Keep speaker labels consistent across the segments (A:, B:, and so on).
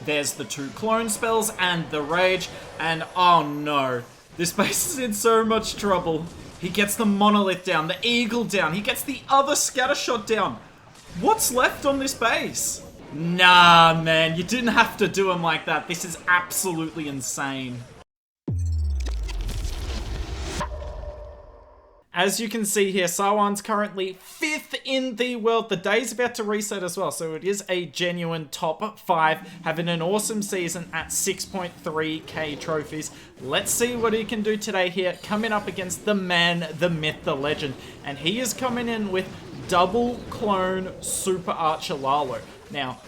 A: There's the 2 clone spells and the rage, and oh no, this base is in so much trouble. He gets the monolith down, the eagle down, he gets the other scatter shot down. What's left on this base? Nah, man, you didn't have to do him like that. This is absolutely insane. As you can see here, Sawan's currently 5th in the world. The day's about to reset as well, so it is a genuine top 5, having an awesome season at 6.3k trophies. Let's see what he can do today here, coming up against the man, the myth, the legend. And he is coming in with double clone Super Archer Lalo. Now,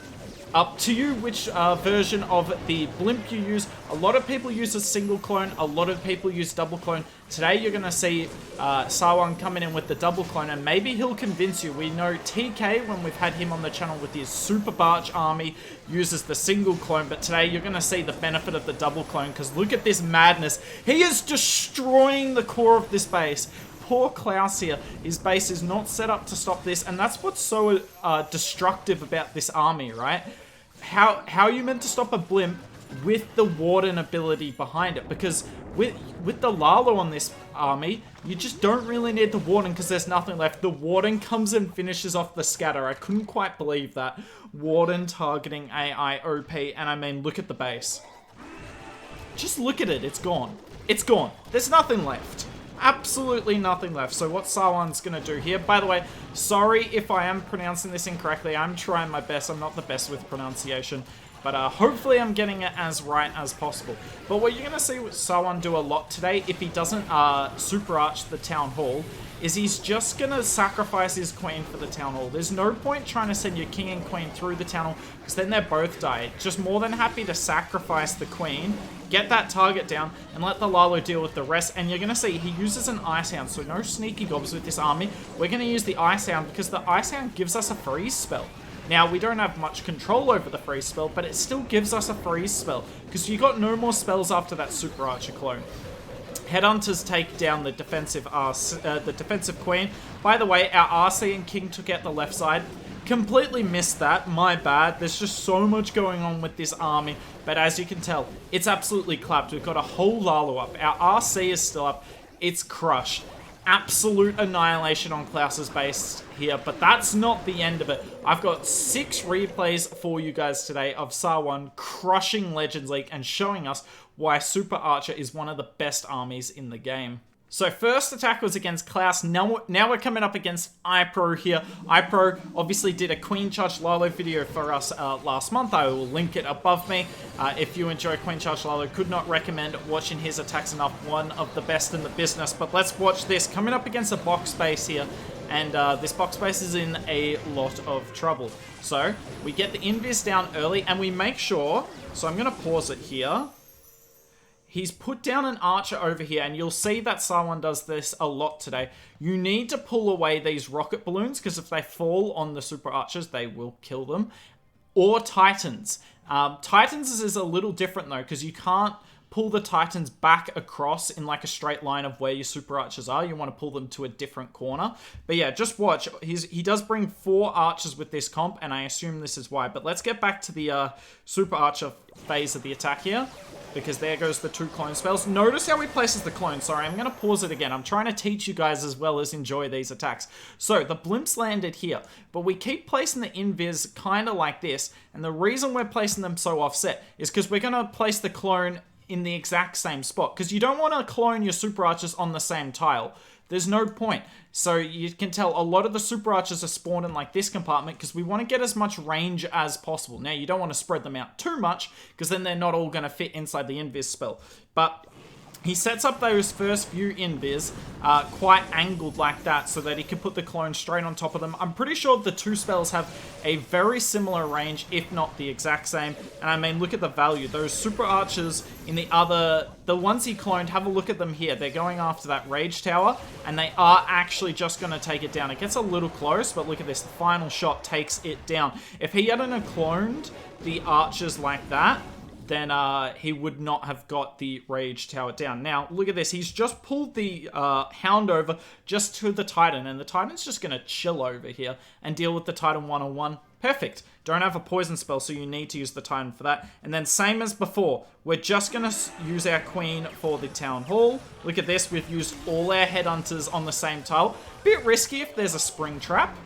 A: up to you which version of the blimp you use. A lot of people use a single clone, a lot of people use double clone. Today you're going to see Sawan coming in with the double clone, and maybe he'll convince you. We know TK, when we've had him on the channel with his Super Barch army, uses the single clone, but today you're going to see the benefit of the double clone, because look at this madness. He is destroying the core of this base. Poor Klaus here, his base is not set up to stop this, and that's what's so destructive about this army, right? How are you meant to stop a blimp with the Warden ability behind it? Because with the Lalo on this army, you just don't really need the Warden because there's nothing left. The Warden comes and finishes off the scatter. I couldn't quite believe that. Warden targeting AI OP, and I mean, look at the base. Just look at it, it's gone. It's gone. There's nothing left. Absolutely nothing left. So what Sawan's going to do here, by the way, sorry if I am pronouncing this incorrectly. I'm trying my best. I'm not the best with pronunciation. But hopefully I'm getting it as right as possible. But what you're going to see Sawan do a lot today, if he doesn't Super Arch the Town Hall, is he's just going to sacrifice his queen for the Town Hall. There's no point trying to send your king and queen through the Town Hall, because then they both die. Just more than happy to sacrifice the queen, get that target down, and let the Lalo deal with the rest. And you're going to see he uses an Ice Hound, so no sneaky gobs with this army. We're going to use the Ice Hound because the Ice Hound gives us a freeze spell. Now, we don't have much control over the freeze spell, but it still gives us a freeze spell, because you got no more spells after that Super Archer clone. Headhunters take down the defensive queen. By the way, our RC and king took out the left side. Completely missed that, my bad. There's just so much going on with this army, but as you can tell, it's absolutely clapped. We've got a whole Lalo up. Our RC is still up. It's crushed. Absolute annihilation on Klaus's base here, but that's not the end of it. I've got 6 replays for you guys today of Sawan crushing Legends League and showing us why Super Archer is one of the best armies in the game. So first attack was against Klaus. Now we're coming up against iPro here. iPro obviously did a Queen Charge Lalo video for us last month. I will link it above me. If you enjoy Queen Charge Lalo, could not recommend watching his attacks enough. One of the best in the business. But let's watch this. Coming up against a box base here. And this box base is in a lot of trouble. So we get the invis down early and we make sure. So I'm going to pause it here. He's put down an archer over here, and you'll see that Sawan does this a lot today. You need to pull away these rocket balloons, because if they fall on the super archers, they will kill them. Or titans. Titans is a little different, though, because you can't pull the titans back across in like a straight line of where your super archers are. You want to pull them to a different corner. But yeah, just watch. He does bring 4 archers with this comp, and I assume this is why. But let's get back to the super archer phase of the attack here, because there goes the 2 clone spells. Notice how he places the clone. Sorry, I'm going to pause it again. I'm trying to teach you guys as well as enjoy these attacks. So the blimps landed here, but we keep placing the invis kind of like this. And the reason we're placing them so offset is because we're going to place the clone in the exact same spot, because you don't want to clone your super archers on the same tile. There's no point. So you can tell a lot of the super archers are spawned in like this compartment because we want to get as much range as possible. Now, you don't want to spread them out too much because then they're not all going to fit inside the invis spell. But he sets up those first few invis quite angled like that so that he can put the clone straight on top of them. I'm pretty sure the 2 spells have a very similar range, if not the exact same. And I mean, look at the value. Those super archers in the ones he cloned, have a look at them here. They're going after that rage tower, and they are actually just going to take it down. It gets a little close, but look at this. The final shot takes it down. If he hadn't cloned the archers like that, then he would not have got the rage tower down. Now, look at this. He's just pulled the hound over just to the titan, and the titan's just going to chill over here and deal with the titan one-on-one. Perfect. Don't have a poison spell, so you need to use the Titan for that. And then same as before, we're just going to use our queen for the town hall. Look at this. We've used all our headhunters on the same tile. Bit risky if there's a spring trap.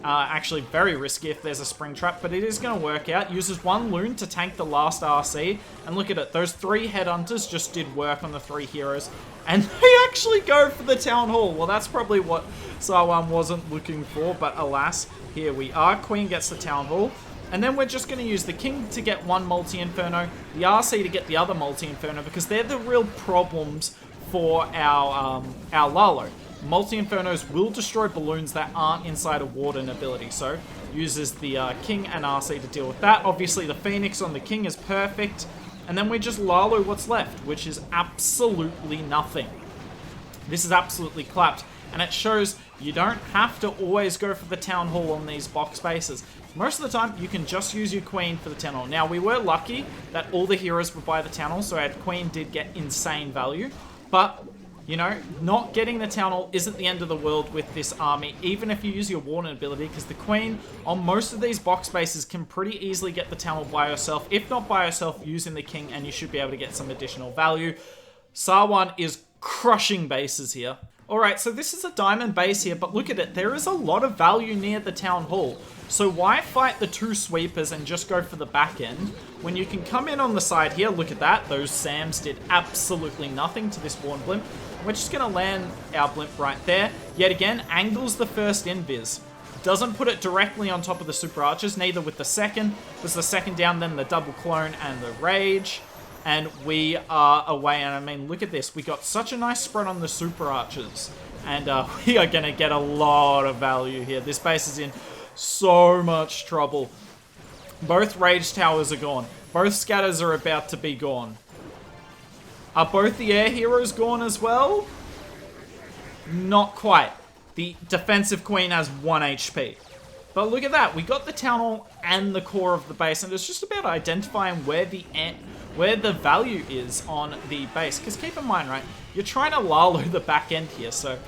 A: Actually, very risky if there's a spring trap, but it is going to work out. Uses one loon to tank the last RC. And look at it. Those 3 headhunters just did work on the 3 heroes. And they actually go for the town hall. Well, that's probably what Sawan wasn't looking for, but alas, here we are. Queen gets the town hall. And then we're just going to use the king to get 1 multi-inferno, the RC to get the other multi-inferno, because they're the real problems for our Lalo. Multi-infernos will destroy balloons that aren't inside a warden ability, so uses the king and RC to deal with that. Obviously, the Phoenix on the king is perfect. And then we just Lalo what's left, which is absolutely nothing. This is absolutely clapped. And it shows you don't have to always go for the town hall on these box spaces. Most of the time, you can just use your queen for the town hall. Now, we were lucky that all the heroes were by the town hall, so our queen did get insane value. But, you know, not getting the town hall isn't the end of the world with this army, even if you use your warden ability, because the queen on most of these box spaces can pretty easily get the town hall by herself. If not by herself, using the king, and you should be able to get some additional value. Sawan is crushing bases here. Alright, so this is a diamond base here, but look at it. There is a lot of value near the town hall. So why fight the 2 sweepers and just go for the back end when you can come in on the side here? Look at that. Those Sams did absolutely nothing to this Born Blimp. We're just going to land our Blimp right there. Yet again, angles the first invis. Doesn't put it directly on top of the Super Archers, neither with the second. Was the second down, then the double clone and the Rage. And we are away. And I mean, look at this. We got such a nice spread on the Super Archers. And we are going to get a lot of value here. This base is in so much trouble. Both Rage Towers are gone. Both Scatters are about to be gone. Are both the air heroes gone as well? Not quite. The defensive queen has 1 HP. But look at that. We got the town hall and the core of the base. And it's just about identifying where the value is on the base. Because keep in mind, right, you're trying to Lalo the back end here. So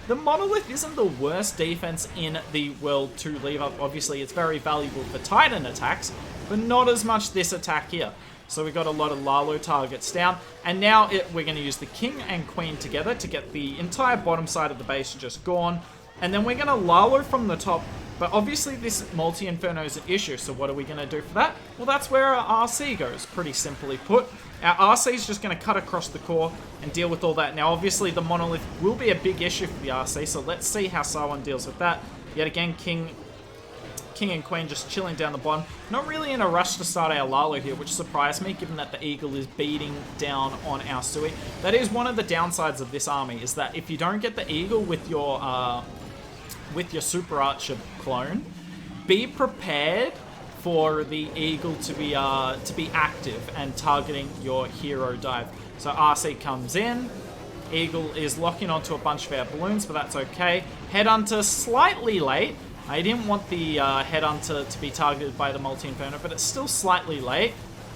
A: the Monolith isn't the worst defense in the world to leave up. Obviously, it's very valuable for Titan attacks, but not as much this attack here. So we got a lot of Lalo targets down. And now we're going to use the king and queen together to get the entire bottom side of the base just gone. And then we're going to Lalo from the top. But obviously this multi-inferno is an issue, so what are we going to do for that? Well, that's where our RC goes, pretty simply put. Our RC is just going to cut across the core and deal with all that. Now, obviously, the Monolith will be a big issue for the RC, so let's see how Sawan deals with that. Yet again, King and Queen just chilling down the bottom. Not really in a rush to start our Lalo here, which surprised me, given that the Eagle is beating down on our Sui. That is one of the downsides of this army, is that if you don't get the Eagle with your Super Archer clone, be prepared for the Eagle to be active and targeting your hero dive. So RC comes in, Eagle is locking onto a bunch of our balloons, but that's okay. Headhunter slightly late. I didn't want the Headhunter to be targeted by the multi-inferno, but it's still slightly late.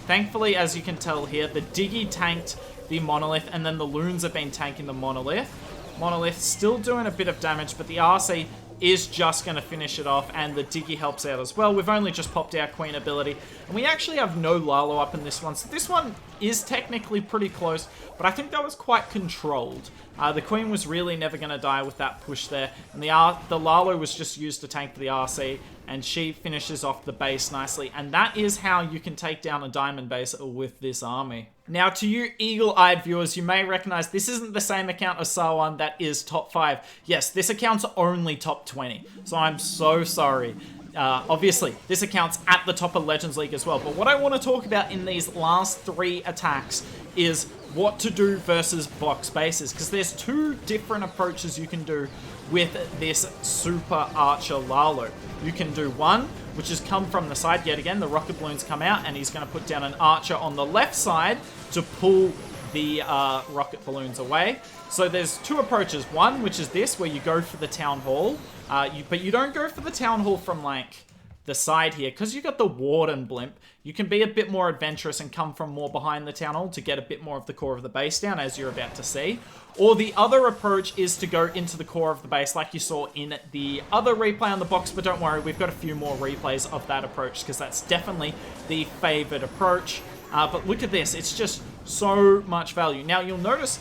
A: Thankfully, as you can tell here, the Diggy tanked the Monolith, and then the Loons have been tanking the Monolith. Monolith still doing a bit of damage, but the RC is just going to finish it off, and the Diggy helps out as well. We've only just popped our Queen ability, and we actually have no Lalo up in this one, so this one is technically pretty close, but I think that was quite controlled. The Queen was really never going to die with that push there, and the Lalo was just used to tank the RC, and she finishes off the base nicely, and that is how you can take down a diamond base with this army. Now, to you eagle-eyed viewers, you may recognize this isn't the same account as Sawan that is top 5. Yes, this account's only top 20, so I'm so sorry. Obviously, this account's at the top of Legends League as well, but what I want to talk about in these last 3 attacks is what to do versus box bases, because there's 2 different approaches you can do with this Super Archer Lalo. You can do one, which is come from the side. Yet again, the rocket balloons come out, and he's going to put down an archer on the left side to pull the rocket balloons away. So there's 2 approaches. One, which is this, where you go for the town hall, but you don't go for the town hall from like the side here, because you got the Warden Blimp, you can be a bit more adventurous and come from more behind the town hall to get a bit more of the core of the base down, as you're about to see. Or the other approach is to go into the core of the base like you saw in the other replay on the box, but don't worry, we've got a few more replays of that approach because that's definitely the favored approach. But look at this, it's just so much value. Now you'll notice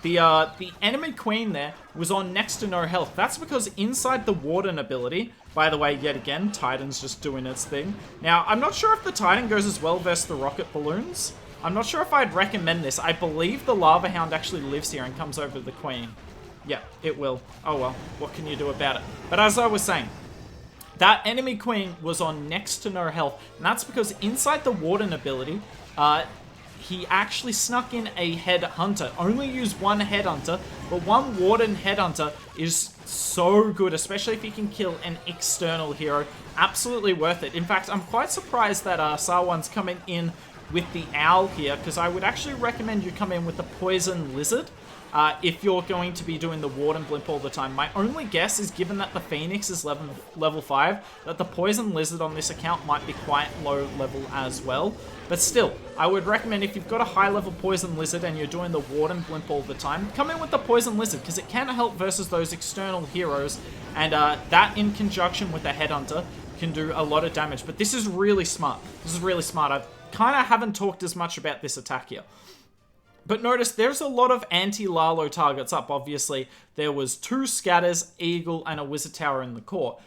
A: the enemy queen there was on next to no health. That's because inside the Warden ability, by the way, yet again, Titan's just doing its thing. Now, I'm not sure if the Titan goes as well versus the rocket balloons. I'm not sure if I'd recommend this. I believe the Lava Hound actually lives here and comes over the queen. Yeah, it will. Oh well, what can you do about it? But as I was saying, that enemy queen was on next to no health, and that's because inside the Warden ability, he actually snuck in a headhunter. Only use one headhunter, but one Warden headhunter is so good, especially if you can kill an external hero. Absolutely worth it. In fact, I'm quite surprised that Sawan's coming in with the owl here, because I would actually recommend you come in with the poison lizard if you're going to be doing the Warden Blimp all the time. My only guess is, given that the Phoenix is level 5, that the poison lizard on this account might be quite low level as well. But still, I would recommend, if you've got a high level poison lizard and you're doing the Warden Blimp all the time, come in with the poison lizard, because it can help versus those external heroes, and that in conjunction with the headhunter can do a lot of damage. But this is really smart. This is really smart. I kind of haven't talked as much about this attack here. But notice there's a lot of anti-Lalo targets up. Obviously, there was 2 scatters, eagle, and a wizard tower in the core.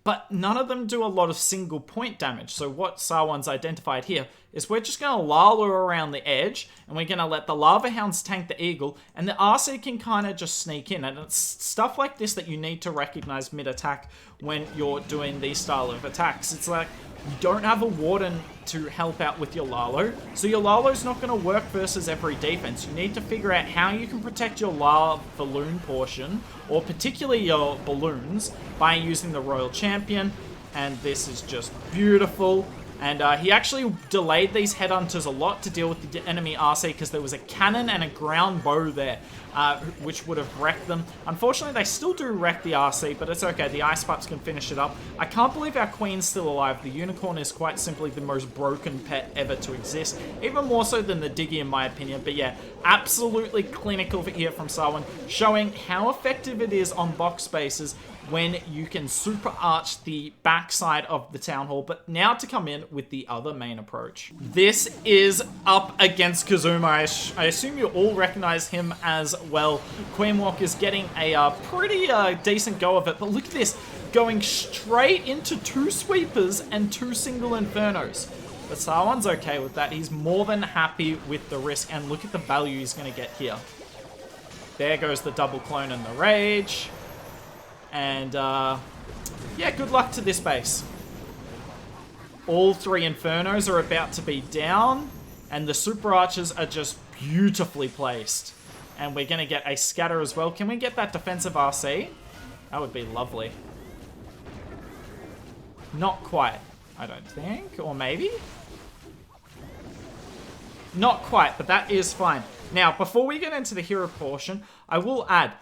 A: But none of them do a lot of single point damage. So what Sawan's identified here is we're just going to Lalo around the edge, and we're going to let the Lava Hounds tank the eagle, and the RC can kind of just sneak in. And it's stuff like this that you need to recognize mid-attack when you're doing these style of attacks. It's like, you don't have a Warden to help out with your Lalo, so your Lalo's not going to work versus every defense. You need to figure out how you can protect your lava balloon portion, or particularly your balloons, by using the Royal Champion, and this is just beautiful. And he actually delayed these headhunters a lot to deal with the enemy RC, because there was a cannon and a ground bow there, which would have wrecked them. Unfortunately, they still do wreck the RC, but it's okay. The Ice Pups can finish it up. I can't believe our Queen's still alive. The Unicorn is quite simply the most broken pet ever to exist, even more so than the Diggy in my opinion. But yeah, absolutely clinical here from Sawan, showing how effective it is on box spaces when you can super arch the backside of the town hall. But now to come in with the other main approach. This is up against Kazuma. I assume you all recognize him as well. Queen Walk is getting a pretty decent go of it, but look at this, going straight into 2 sweepers and 2 single infernos. But Sawan's okay with that. He's more than happy with the risk, and look at the value he's going to get here. There goes the double clone and the rage. And, yeah, good luck to this base. All 3 Infernos are about to be down, and the Super Archers are just beautifully placed. And we're going to get a scatter as well. Can we get that defensive RC? That would be lovely. Not quite, I don't think. Or maybe? Not quite, but that is fine. Now, before we get into the hero portion, I will add,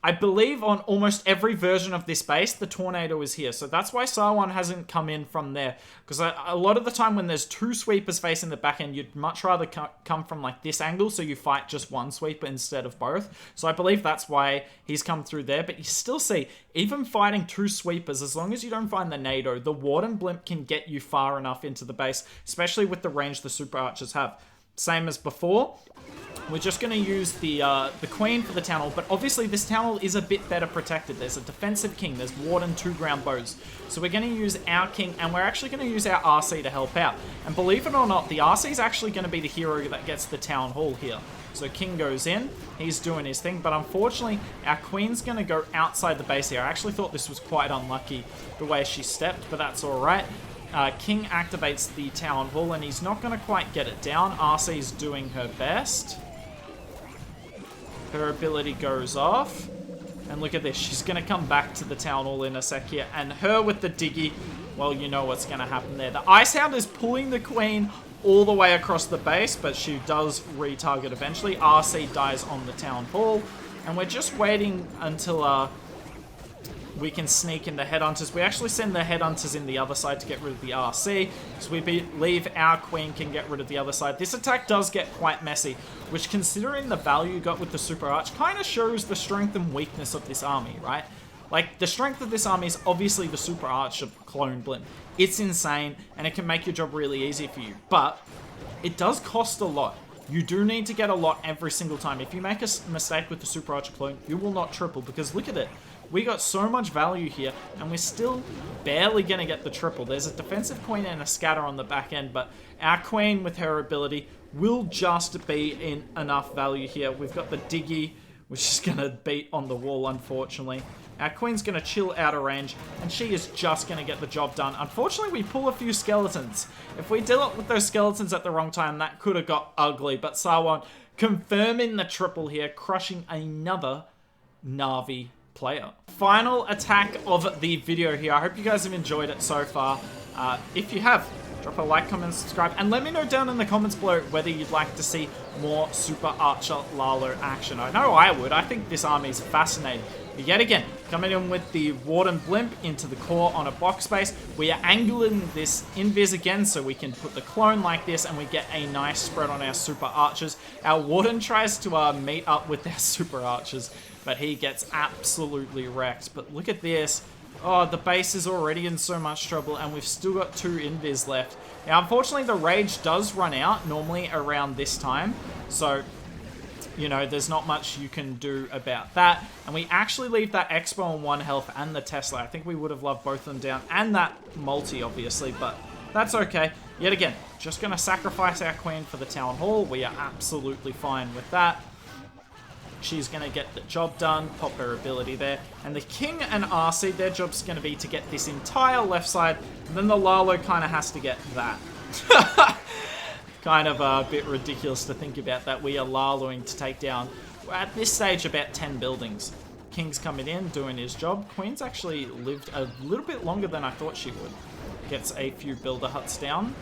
A: I believe on almost every version of this base, the Tornado is here. So that's why Sawan hasn't come in from there. Because a lot of the time when there's 2 sweepers facing the back end, you'd much rather come from like this angle, so you fight just 1 sweeper instead of both. So I believe that's why he's come through there. But you still see, even fighting 2 sweepers, as long as you don't find the Nado, the Warden Blimp can get you far enough into the base, especially with the range the Super Archers have. Same as before. We're just going to use the Queen for the Town Hall, but obviously this Town Hall is a bit better protected. There's a defensive King, there's Warden, 2 ground bows. So we're going to use our King, and we're actually going to use our RC to help out. And believe it or not, the RC is actually going to be the hero that gets the Town Hall here. So King goes in, he's doing his thing, but unfortunately our Queen's going to go outside the base here. I actually thought this was quite unlucky the way she stepped, but that's alright. King activates the Town Hall, and he's not going to quite get it down. RC's doing her best. Her ability goes off. And look at this. She's going to come back to the Town Hall in a sec here. And her with the Diggy, well, you know what's going to happen there. The Ice Hound is pulling the Queen all the way across the base, but she does retarget eventually. RC dies on the Town Hall. And we're just waiting until we can sneak in the headhunters. We actually send the headhunters in the other side to get rid of the RC, so we believe our queen can get rid of the other side. This attack does get quite messy, which, considering the value you got with the Super Arch, kind of shows the strength and weakness of this army, right? Like, the strength of this army is obviously the Super Archer Clone Blimp. It's insane, and it can make your job really easy for you, but it does cost a lot. You do need to get a lot every single time. If you make a mistake with the Super Archer Clone, you will not triple, because look at it. We got so much value here, and we're still barely going to get the triple. There's a defensive queen and a scatter on the back end, but our queen with her ability will just be in enough value here. We've got the Diggy, which is going to beat on the wall, unfortunately. Our queen's going to chill out of range, and she is just going to get the job done. Unfortunately, we pull a few skeletons. If we deal with those skeletons at the wrong time, that could have got ugly. But Sawan confirming the triple here, crushing another Na'vi player. Final attack of the video here. I hope you guys have enjoyed it so far. If you have, drop a like, comment, subscribe, and let me know down in the comments below whether you'd like to see more Super Archer Lalo action. I know I would. I think this army is fascinating. But yet again, coming in with the Warden Blimp into the core on a box base. We are angling this invis again so we can put the clone like this and we get a nice spread on our Super Archers. Our Warden tries to meet up with their Super Archers, but he gets absolutely wrecked. But look at this. Oh, the base is already in so much trouble, and we've still got 2 invis left. Now, unfortunately, the rage does run out normally around this time, so, you know, there's not much you can do about that. And we actually leave that Expo on 1 health and the Tesla. I think we would have loved both of them down, and that multi, obviously, but that's okay. Yet again, just going to sacrifice our queen for the Town Hall. We are absolutely fine with that. She's going to get the job done, pop her ability there. And the King and RC, their job's going to be to get this entire left side, and then the Lalo kind of has to get that. Kind of a bit ridiculous to think about that we are Laloing to take down, at this stage, about 10 buildings. King's coming in, doing his job. Queen's actually lived a little bit longer than I thought she would. Gets a few builder huts down.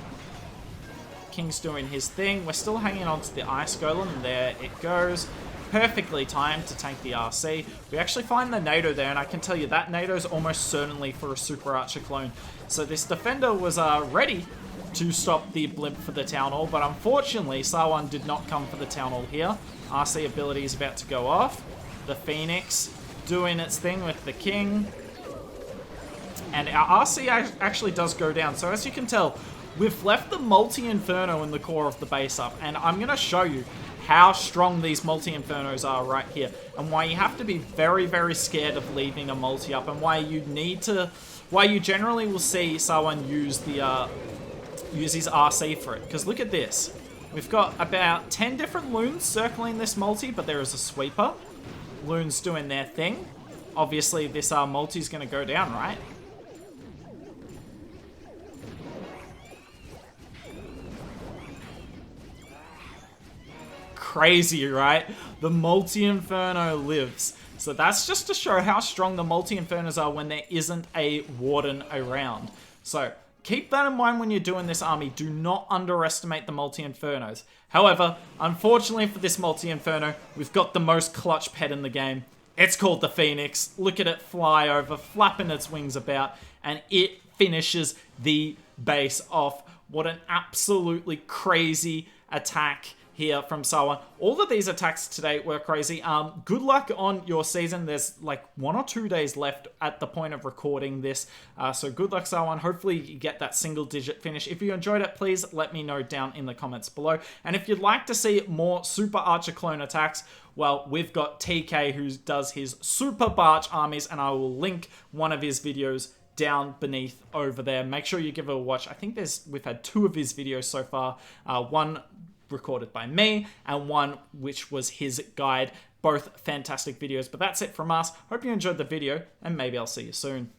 A: King's doing his thing. We're still hanging on to the Ice Golem, and there it goes. Perfectly timed to tank the RC. We actually find the NATO there, and I can tell you that NATO is almost certainly for a Super Archer clone. So this defender was ready to stop the Blimp for the Town Hall, but unfortunately, Sawan did not come for the Town Hall here. RC ability is about to go off. The Phoenix doing its thing with the King. And our RC actually does go down. So as you can tell, we've left the Multi-Inferno in the core of the base up, and I'm going to show you how strong these Multi-Infernos are right here, and why you have to be very, very scared of leaving a multi up, and why you generally will see someone use the use his RC for it. Because look at this. We've got about 10 different loons circling this multi, but there is a sweeper. Loons doing their thing. Obviously, this multi is going to go down, right? Crazy, right? The Multi-Inferno lives. So that's just to show how strong the Multi-Infernos are when there isn't a Warden around. So keep that in mind when you're doing this army. Do not underestimate the Multi-Infernos. However, unfortunately for this Multi-Inferno, we've got the most clutch pet in the game. It's called the Phoenix. Look at it fly over, flapping its wings about, and it finishes the base off. What an absolutely crazy attack here from Sawan. All of these attacks today were crazy. Good luck on your season. There's like 1 or 2 days left at the point of recording this. So good luck, Sawan. Hopefully you get that single-digit finish. If you enjoyed it, please let me know down in the comments below. And if you'd like to see more Super Archer clone attacks, well, we've got TK who does his Super Barch armies, and I will link one of his videos down beneath over there. Make sure you give it a watch. I think we've had 2 of his videos so far. One recorded by me, and one which was his guide. Both fantastic videos. But that's it from us. Hope you enjoyed the video, and maybe I'll see you soon.